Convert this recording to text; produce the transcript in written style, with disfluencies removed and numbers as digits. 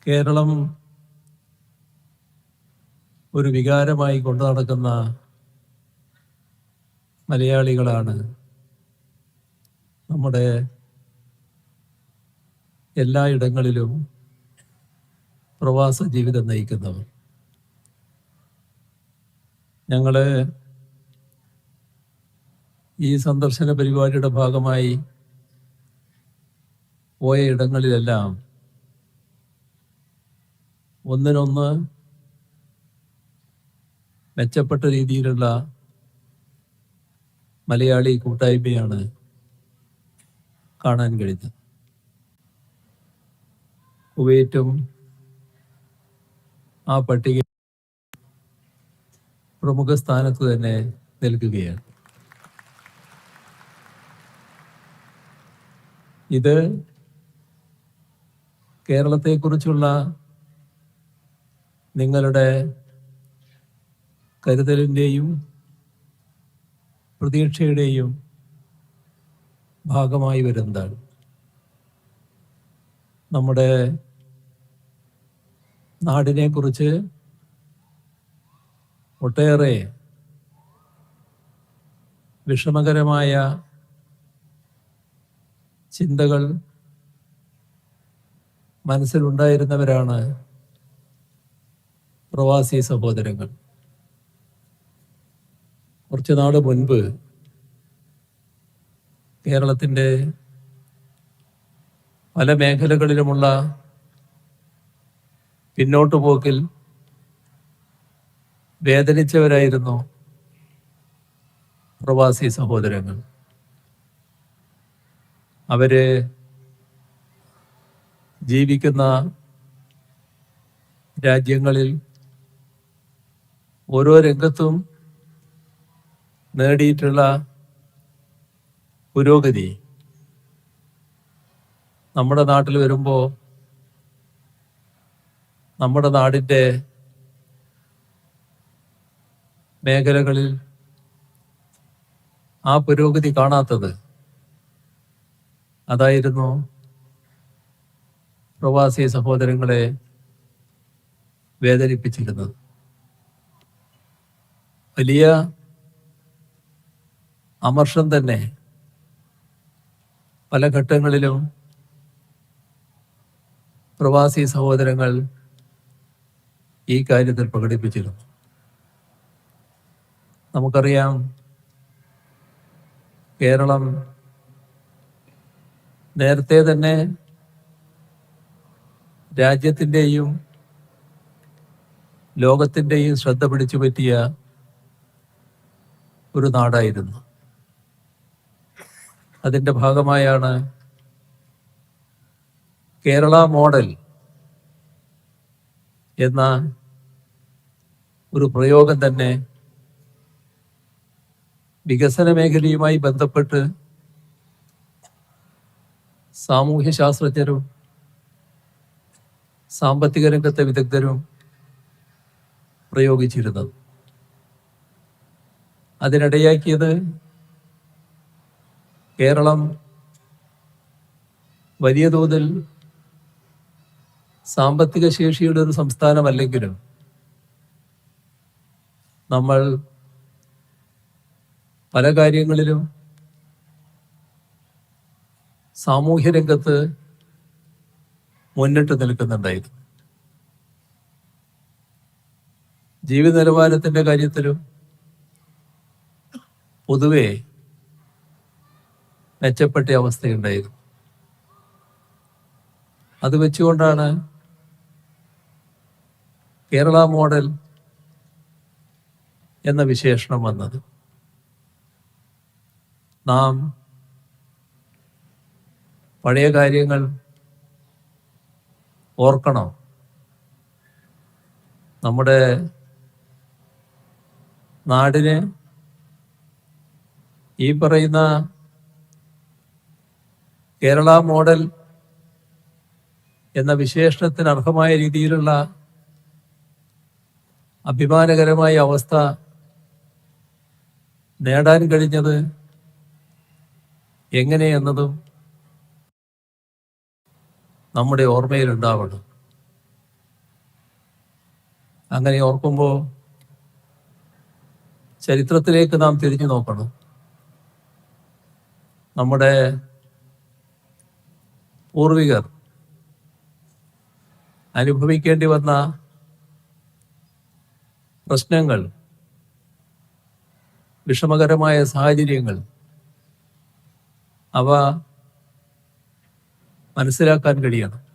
കേരളം ഒരു വികാരമായി കൊണ്ടു നടക്കുന്ന മലയാളികളാണ് നമ്മുടെ എല്ലായിടങ്ങളിലും പ്രവാസ ജീവിതം നയിക്കുന്നവർ. ഞങ്ങൾ ഈ സന്ദർശന പരിപാടിയുടെ ഭാഗമായി പോയ ഇടങ്ങളിലെല്ലാം ഒന്നിനൊന്ന് മെച്ചപ്പെട്ട രീതിയിലുള്ള മലയാളി കൂട്ടായ്മയാണ് കാണാൻ കഴിഞ്ഞത്. കുവൈറ്റും ആ പട്ടിക പ്രമുഖ സ്ഥാനത്ത് തന്നെ നിൽക്കുകയാണ്. ഇത് കേരളത്തെക്കുറിച്ചുള്ള നിങ്ങളുടെ കരുതലിൻ്റെയും പ്രതീക്ഷയുടെയും ഭാഗമായി വരുന്നതാണ്. നമ്മുടെ നാടിനെക്കുറിച്ച് ഒട്ടേറെ വിഷമകരമായ ചിന്തകൾ മനസ്സിലുണ്ടായിരുന്നവരാണ് പ്രവാസി സഹോദരങ്ങൾ. കുറച്ചു നാൾ മുൻപ് കേരളത്തിൻ്റെ പല മേഖലകളിലുമുള്ള പിന്നോട്ടു പോക്കിൽ വേദനിച്ചവരായിരുന്നു പ്രവാസി സഹോദരങ്ങൾ. അവര് ജീവിക്കുന്ന രാജ്യങ്ങളിൽ ഓരോ രംഗത്തും നേടിയിട്ടുള്ള പുരോഗതി നമ്മുടെ നാട്ടിൽ വരുമ്പോൾ നമ്മുടെ നാടിൻ്റെ മേഖലകളിൽ ആ പുരോഗതി കാണാത്തത്, അതായിരുന്നു പ്രവാസി സഹോദരങ്ങളെ വേദനിപ്പിച്ചിരുന്നത്. വലിയ അമർഷം തന്നെ പല ഘട്ടങ്ങളിലും പ്രവാസി സഹോദരങ്ങൾ ഈ കാര്യത്തിൽ പ്രകടിപ്പിച്ചിരുന്നു. നമുക്കറിയാം, കേരളം നേരത്തെ തന്നെ രാജ്യത്തിൻ്റെയും ലോകത്തിൻ്റെയും ശ്രദ്ധ പിടിച്ചു പറ്റിയ ഒരു നാടായിരുന്നു. അതിൻ്റെ ഭാഗമായാണ് കേരള മോഡൽ എന്ന ഒരു പ്രയോഗം തന്നെ വികസന മേഖലയുമായി ബന്ധപ്പെട്ട് സാമൂഹ്യ ശാസ്ത്രജ്ഞരും സാമ്പത്തിക രംഗത്തെ വിദഗ്ധരും പ്രയോഗിച്ചിരുന്നത്. അതിനിടയാക്കിയത് കേരളം വലിയ തോതിൽ സാമ്പത്തിക ശേഷിയുടെ ഒരു സംസ്ഥാനമല്ലെങ്കിലും നമ്മൾ പല കാര്യങ്ങളിലും സാമൂഹ്യ രംഗത്ത് മുന്നിട്ട് നിൽക്കുന്നുണ്ടായിരുന്നു. ജീവിത നിലവാരത്തിൻ്റെ കാര്യത്തിലും പൊതുവെ മെച്ചപ്പെട്ട അവസ്ഥയുണ്ടായിരുന്നു. അത് വെച്ചുകൊണ്ടാണ് കേരള മോഡൽ എന്ന വിശേഷണം വന്നത്. നാം പഴയ കാര്യങ്ങൾ ഓർക്കണം. നമ്മുടെ നാടിന് ഈ പറയുന്ന കേരള മോഡൽ എന്ന വിശേഷണത്തിന് അർഹമായ രീതിയിലുള്ള അഭിമാനകരമായ അവസ്ഥ നേടാൻ കഴിഞ്ഞത് എങ്ങനെയെന്നതും നമ്മുടെ ഓർമ്മയിലുണ്ടാവണം. അങ്ങനെ ഓർക്കുമ്പോൾ ചരിത്രത്തിലേക്ക് നാം തിരിഞ്ഞു നോക്കണം. നമ്മുടെ പൂർവികർ അനുഭവിക്കേണ്ടി വന്ന പ്രശ്നങ്ങൾ, വിഷമകരമായ സാഹചര്യങ്ങൾ, അവ മനസ്സിലാക്കാൻ കഴിയണം.